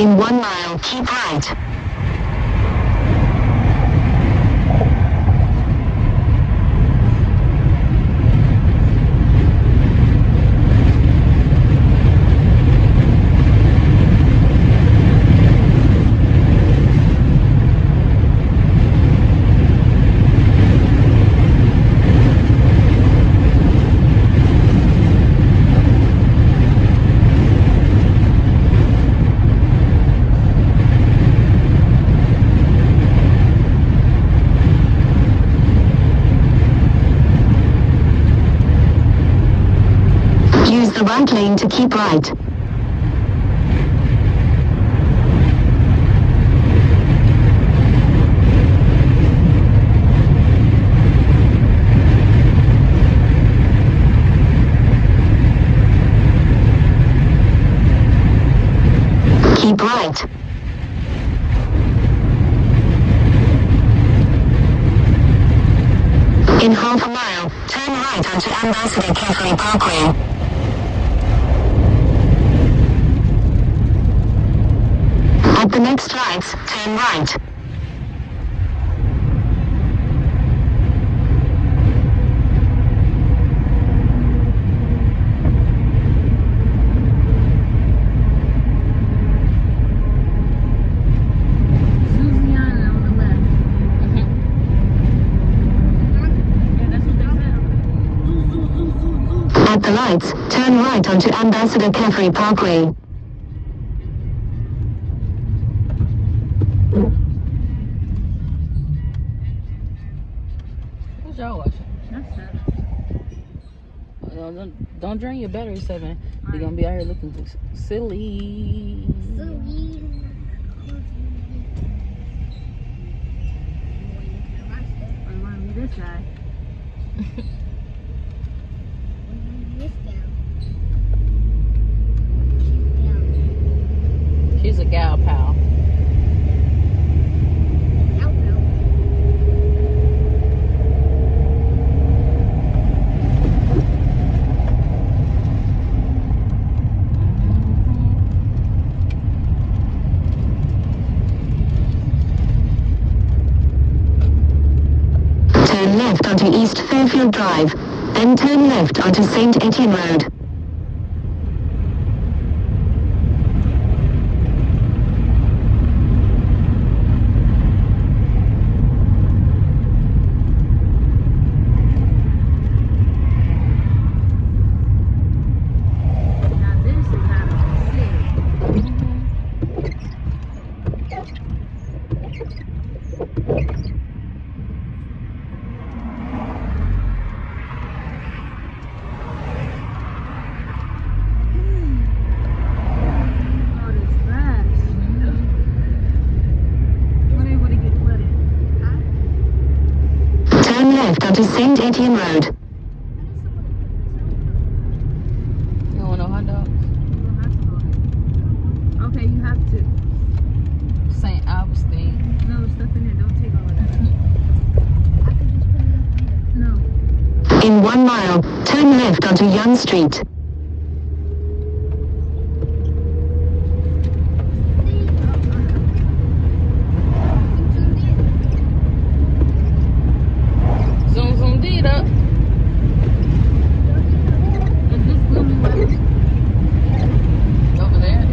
In 1 mile, keep right. Use the right lane to keep right. Keep right. In half a mile, turn right onto Ambassador Caffrey Parkway. At the next lights, turn right. Louisiana on the left. Yeah, that's what they said. At the lights, turn right onto Ambassador Caffrey Parkway. What's y'all watching? That's it. Don't drain your battery, 7. You're gonna be out here looking silly. Remind me of this guy. She's a gal pal. Turn left onto East Fairfield Drive, then turn left onto St. Etienne Road. Now this is out of the city. All this grass. Weren't able to get flooded. Turn left onto St. Etienne Road. You don't want no hot dogs? You don't have to go ahead. Okay, you have to. St. Augustine. No, stuff in there. Don't take all of that. No. In 1 mile, turn left onto Young Street. Zoom, zoom, deed up. Is this gloomy weather? Over there it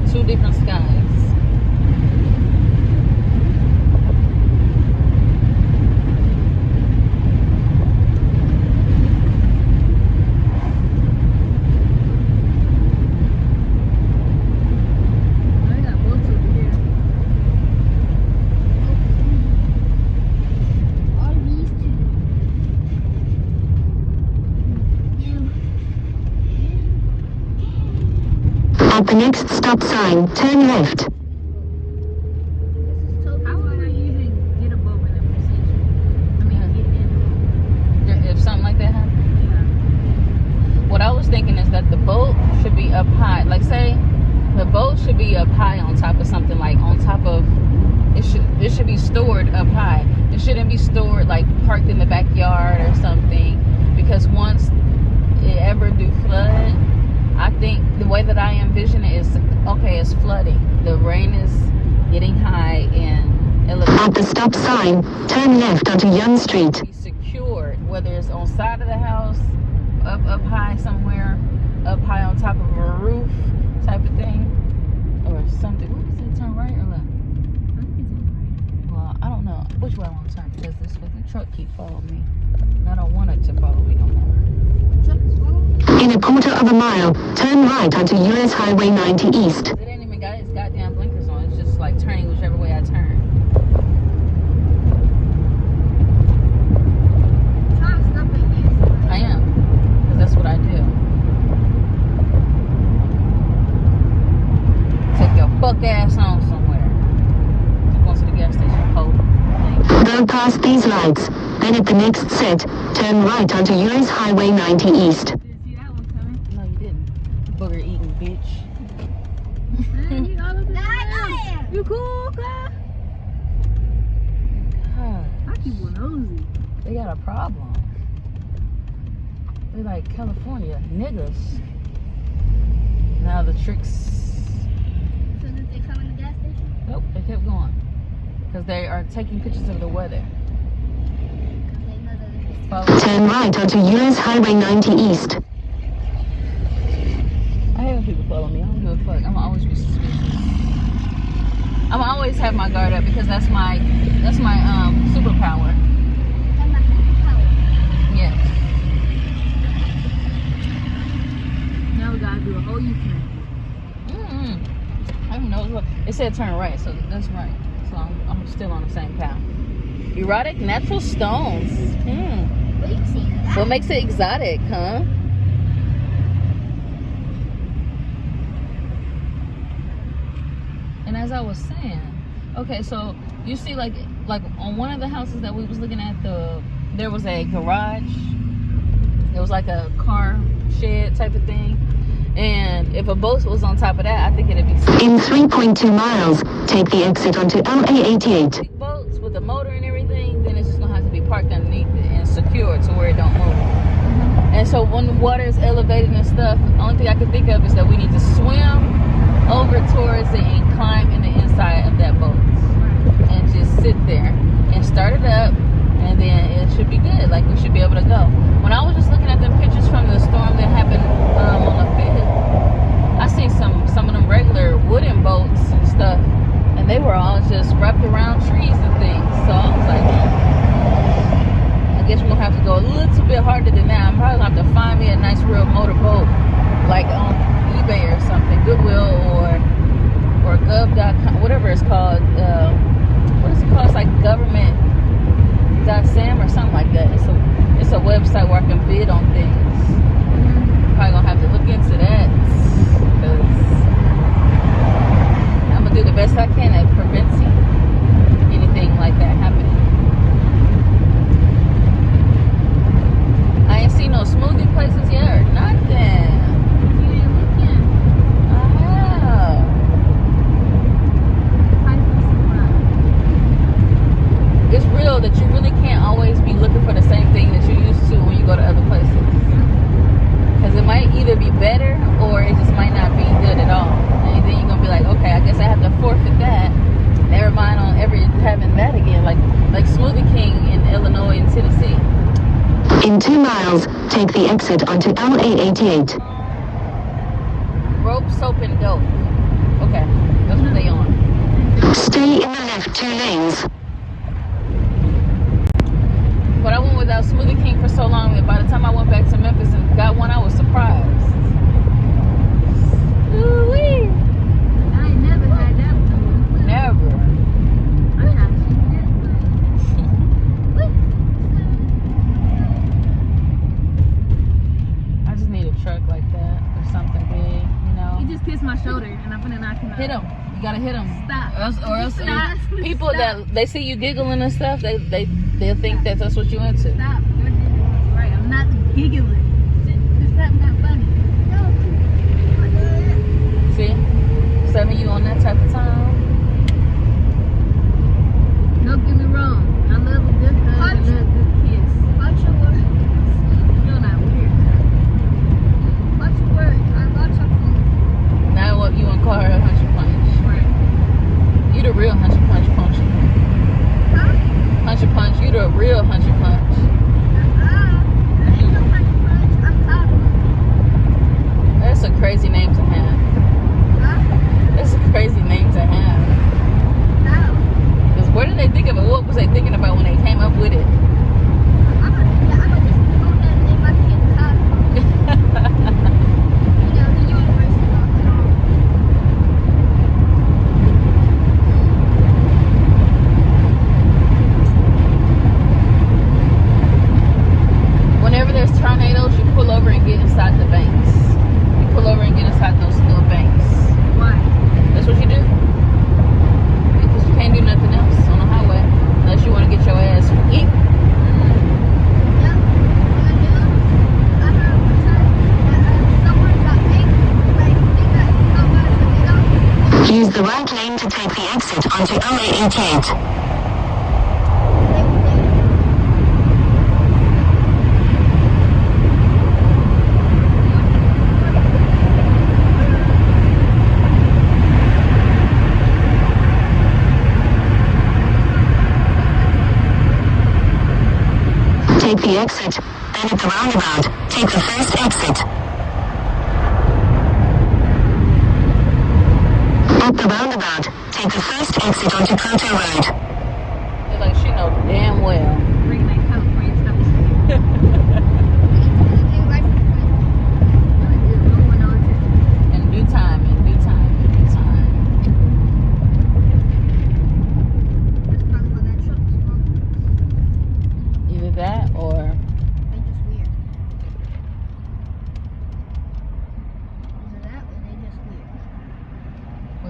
is. 2 different skies. I got boats over here. At the next stop sign, turn left. How would I even get a boat in a procedure? I mean, get in. If something like that happens. Yeah. What I was thinking is that the boat should be up high. Like, say, the boat should be up high on top of something, like on top of. It should be stored up high. It shouldn't be stored like parked in the backyard or something. Because once it ever do flood, way that I envision it is, okay, it's flooding. The rain is getting high and At the stop sign, turn left onto Young Street. be secured, whether it's on side of the house, up high somewhere, up high on top of a roof type of thing, or something. What is it? Turn right or left? Well, I don't know which way I want to turn because this fucking truck keep following me. And I don't want it to follow me no more. In a quarter of a mile, turn right onto US Highway 90 East. It ain't even got its goddamn blinkers on. It's just like turning whichever way I turn. I am, because that's what I do. Take your fuck ass on somewhere. Go to the gas station, ho. Go past these lights, then at the next set, turn right onto US Highway 90 East. Did you see that one coming? No, you didn't. Booger eating bitch. Man, you all over there. You cool, guy? God, I keep one nosy. they got a problem. They like California niggas. Now the tricks. So did they come in the gas station? Nope, they kept going because they are taking pictures of the weather. Because they know that it's Follow- Turn right onto US Highway 90 East. I hate when people follow me. I don't give a fuck. I'm always be suspicious. I'm always have my guard up because that's my superpower. Yes. Now we gotta do a whole U-turn. I don't know what it said. Turn right, so that's right. So I'm still on the same path. Erotic natural stones. What do you see? What makes it exotic, huh? And as I was saying, okay, so you see, like on one of the houses that we was looking at, there was a garage. It was like a car shed type of thing. And if a boat was on top of that, I think it'd be safe. In 3.2 miles, take the exit onto LA88. Big boats with the motor and everything, then it's just gonna have to be parked underneath it and secured to where it don't move. And so when the water is elevated and stuff, the only thing I can think of is that we need to swim over towards it and climb in the inside of that boat and just sit there and start it up, and then it should be good. Like, we should be able to go. When I was just looking at them pictures from the storm that happened on the 5th, I seen some of them regular wooden boats and stuff, and they were all just wrapped around trees and things. So I was like, I guess we're gonna have to go a little bit harder than that. I'm probably gonna have to find me a nice real motorboat, like on eBay or something, Goodwill or Gov.com, whatever it's called. What is it called? It's like government.sam or something like that. It's a website where I can bid on things. Probably gonna have to look into that because I'm gonna do the best I can at preventing anything like that happening. I ain't seen no smoothie places yet or nothing. You ain't looking. I have. It's real that you really can't always be looking for the same thing that you used to when you go to other places. Because it might either be better or it just might not be good at all. And then you're going to be like, okay, I guess I have to forfeit that. Never mind on ever having that again. Like Smoothie King in Illinois and Tennessee. In 2 miles, take the exit onto LA88. Rope, soap, and dope. Okay, that's what they on. Stay in the left 2 lanes. But I went without Smoothie King for so long that by the time I went back to Memphis and got one, I was surprised. Ooh-wee. I ain't never had that one. Never. I'm trying to see I just need a truck like that or something big, you know. He just kissed my shoulder and I'm gonna knock him out. Hit him. You gotta hit him. Stop. Or else Stop. people Stop. that they see you giggling and stuff, they'll think that that's what you into. Stop. You're giggling. Right. I'm not giggling. It's not funny. See? Seven, you on that type of time. Don't get me wrong. I love a good hug and a good kiss. Watch your words. You're not weird. Watch your words. I got something. onto OA 88. Take the exit, then at the roundabout, take the first exit. At the roundabout, take the first exit onto Koto Road. It's like she knows damn well. Bring my coat, bring stuff. In due time, in due time, in due time. Either that or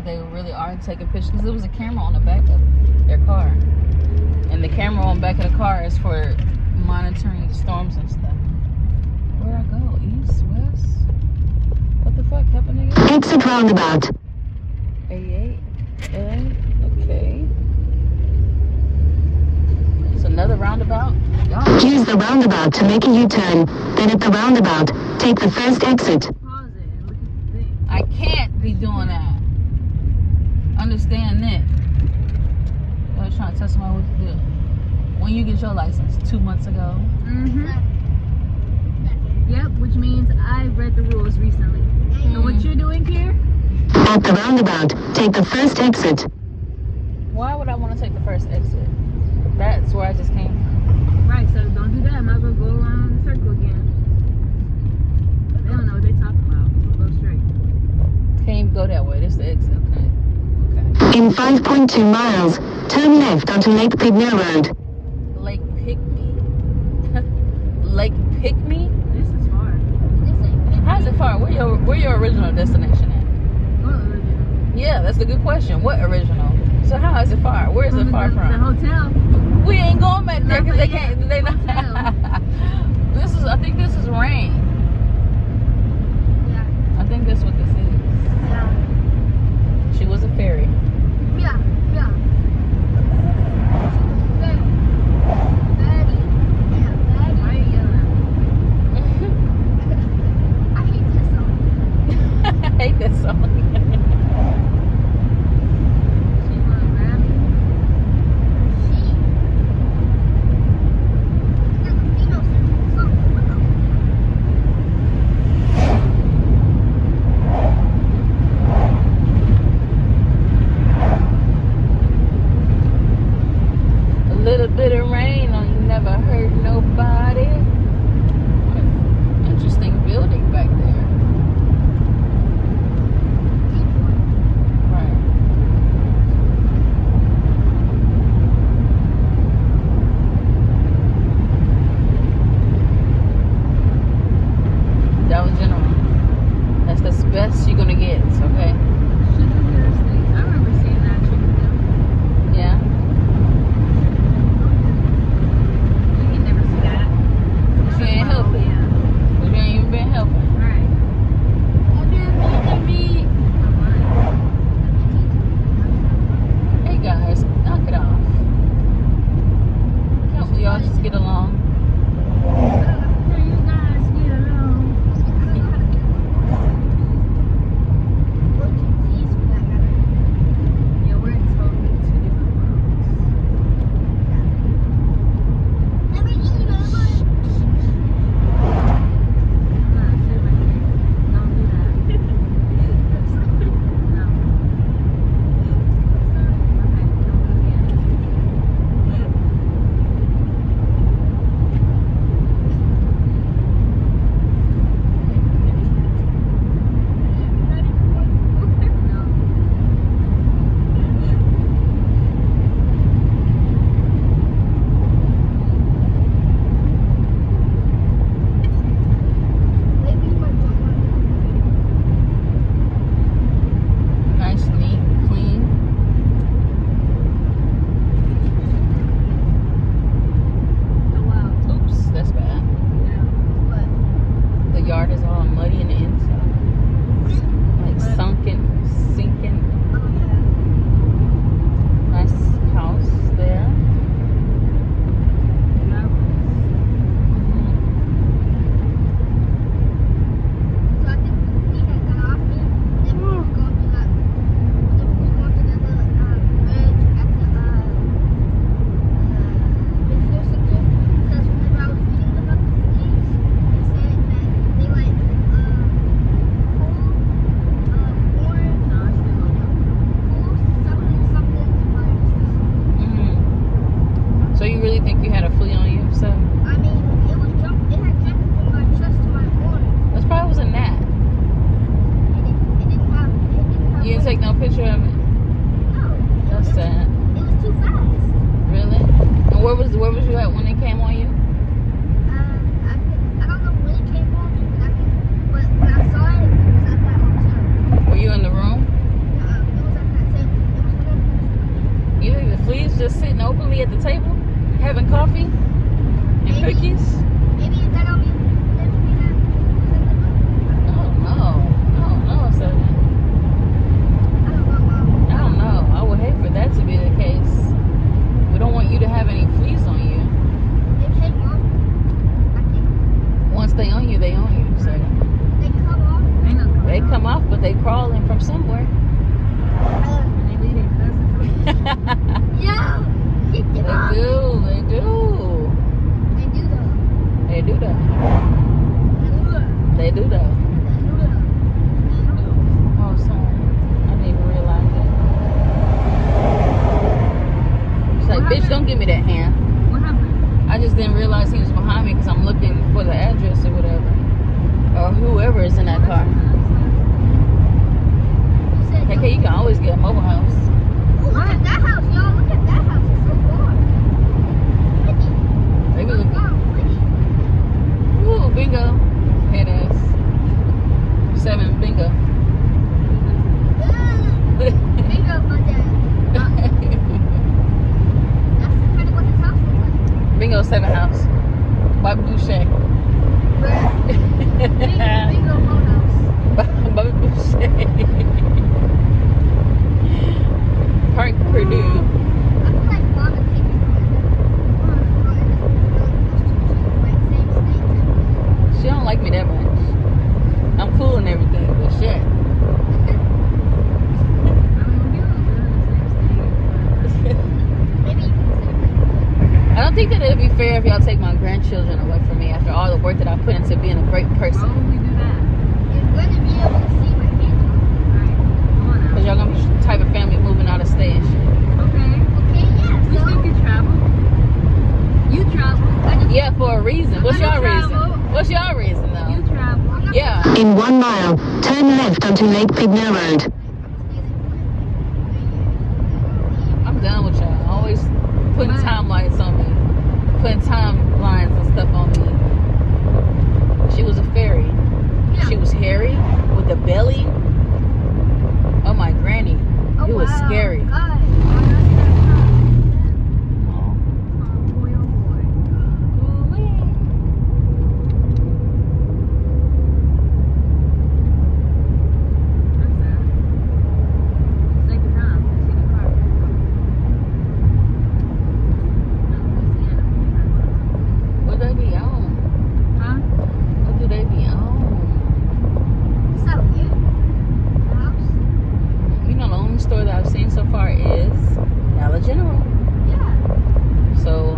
they really are taking pictures, because there was a camera on the back of their car, and the camera on the back of the car is for monitoring the storms and stuff. Where'd I go? East, west? What the fuck happened again? Exit roundabout. 88. Okay. It's another roundabout. Y'all. Use the roundabout to make a U-turn. Then at the roundabout, take the first exit. Pause it and look at the thing. I can't be doing that. Understand that. I was trying to tell somebody what to do. When you get your license? 2 months ago? Mm-hmm. Yep, which means I've read the rules recently. So what you're doing here? At the roundabout, take the first exit. Why would I want to take the first exit? That's where I just came from. Right, so don't do that. Might as well go around the circle again. They don't know what they're talking about. We'll go straight. Can't even go that way. This is the exit. Okay. In 5.2 miles, turn left onto Lake Pygmy Road. Lake Pygmy. Lake Pygmy? This is far. How's it far? Where your original destination at? What original? Yeah, that's a good question. What original? So how is it far? Where is it far The from? hotel. We ain't going back there because they Not can't. yet. They not. I think this is rain. Yeah. I think that's what this is. Yeah. She was a fairy. Yeah. Yeah. Why are you yelling at me? I hate that song. She wanna grab me? A little bit of rain on you never hurt nobody. Interesting building back there. Right. That was general. That's the best you're gonna get, okay? Sugar Hill Estates. I remember seeing that Sugar Hill. Yeah. You can never see that. She ain't helping. Yeah. You ain't even been helping. Right. Hey guys, knock it off. Can't we all just get along? You guys get along. Yeah, we're in totally two different worlds. Sit right here. Don't do that. No. Okay, don't do it again. No. Nice, neat, clean. Oh, wow. Oops, that's bad. Yeah. The yard is all muddy in the inside. Like sunken, sinking. they on you. So They come off. Ain't no they come off, but they crawling from somewhere. They leave their cousins. Yeah. Kick them They off. do. They do. They do though. They do that. They do that. They do though. Oh, sorry. I didn't even realize that. She's like, What bitch, happened? don't give me that hand. What happened? I just didn't realize he was behind me because I'm looking for the address or whatever. Or whoever is in that car. You said KK, you can always get a mobile house. oh, look at that house, y'all. Look at that house. It's so far. Pretty. They be So looking. far, pretty. Ooh, bingo. Head ass. 7, bingo. Bingo, my dad. That's kind of what his house looks like. Bingo 7 house. Bobby Boucher. Bingo, boat house. Bobby Boucher. Park Purdue. I feel like mom and Piggy She don't like me that much. I'm cool and everything, but shit. Maybe you can I don't think that it'd be fair if y'all take my grandchildren away from me after all the work that I put into being a great Why person. would we do that? you're going to be able to see my hand. Alright, come on Because now. y'all gonna be the type of family moving out of state and shit. Okay. Okay, yeah. We So, still can travel. You travel. Yeah, for a reason. What's I your travel. reason? What's your reason You though? travel. Yeah. In 1 mile, turn left onto Lake Pigner Road. I'm done with y'all. Always putting Right. timelines on me. Putting timelines and stuff on me. She was a fairy. Yeah. She was hairy with a belly. Oh my granny. Oh, It was wow. scary. God. Oh. Oh boy, oh boy. Ooh-wee. That's sad. Second time. I see the car. What they be on? Huh? What do they be on? So, you? The house? You know, the only store that I've seen so far is Dollar General. Yeah. So,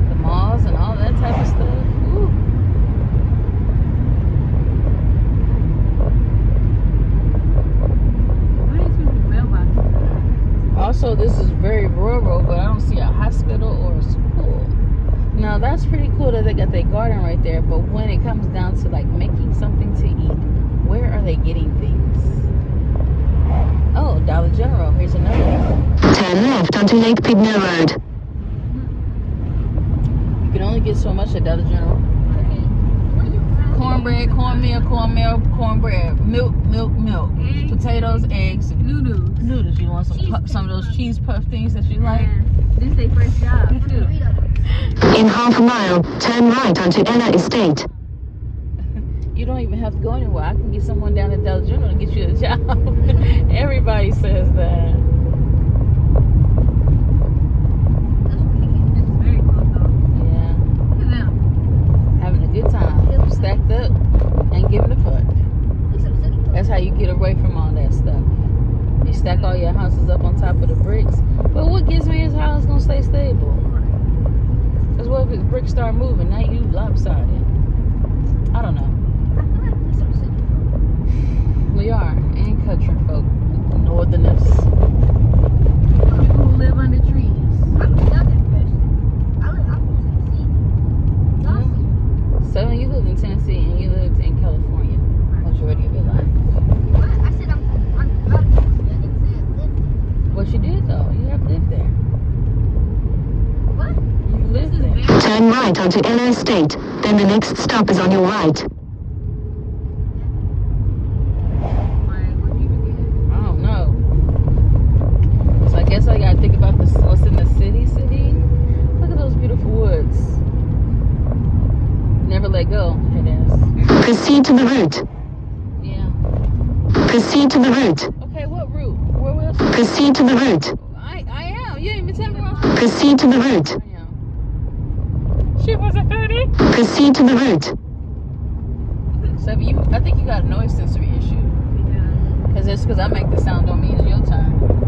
the malls and all that type of stuff. Ooh. Why didn't you put the mailbox? Also, this is very rural, but I don't see a hospital or a school. Now, that's pretty cool that they got their garden right there, but when it comes down to like making something to eat, where are they getting things? Oh, Dollar General. Here's another one. Turn left onto Lake Pigner Road. You can only get so much at Dollar General. Okay. What you got? Cornbread, cornmeal, cornbread, milk, Eggs. potatoes, eggs, and Noodles. noodles. You want some of those cheese puff things that you like? This their first job too. In half a mile, turn right onto Ella Estate. You don't even have to go anywhere. I can get someone down at Dollar General and get you a job. Everybody says that. This is very close though. Yeah, Look at them. having a good time, stacked up, ain't giving a fuck. That's how you get away from all that stuff. You stack all your houses up on top of the bricks. But what gives me is how it's gonna stay stable. Because what if the bricks start moving? Now you lopsided. I don't know. We are, and country folk, northerners. People who live under trees. So you lived in Tennessee and you lived in California majority of your life. What you did though, you have lived there. You lived there. Turn right onto Ella Estate. Then the next stop is on your right. Like, what do you do? I don't know. So I guess I gotta think about this. What's in the city? Look at those beautiful woods. Never let go. It is. Proceed to the route. Yeah. Proceed to the route. Okay, what route? Where else? Proceed to the route. I am. You didn't even tell me where I was. Proceed to the route. I am. She was a 30. Proceed to the route. So I think you got a noise sensory issue. Because Because I make the sound on me, it's your turn.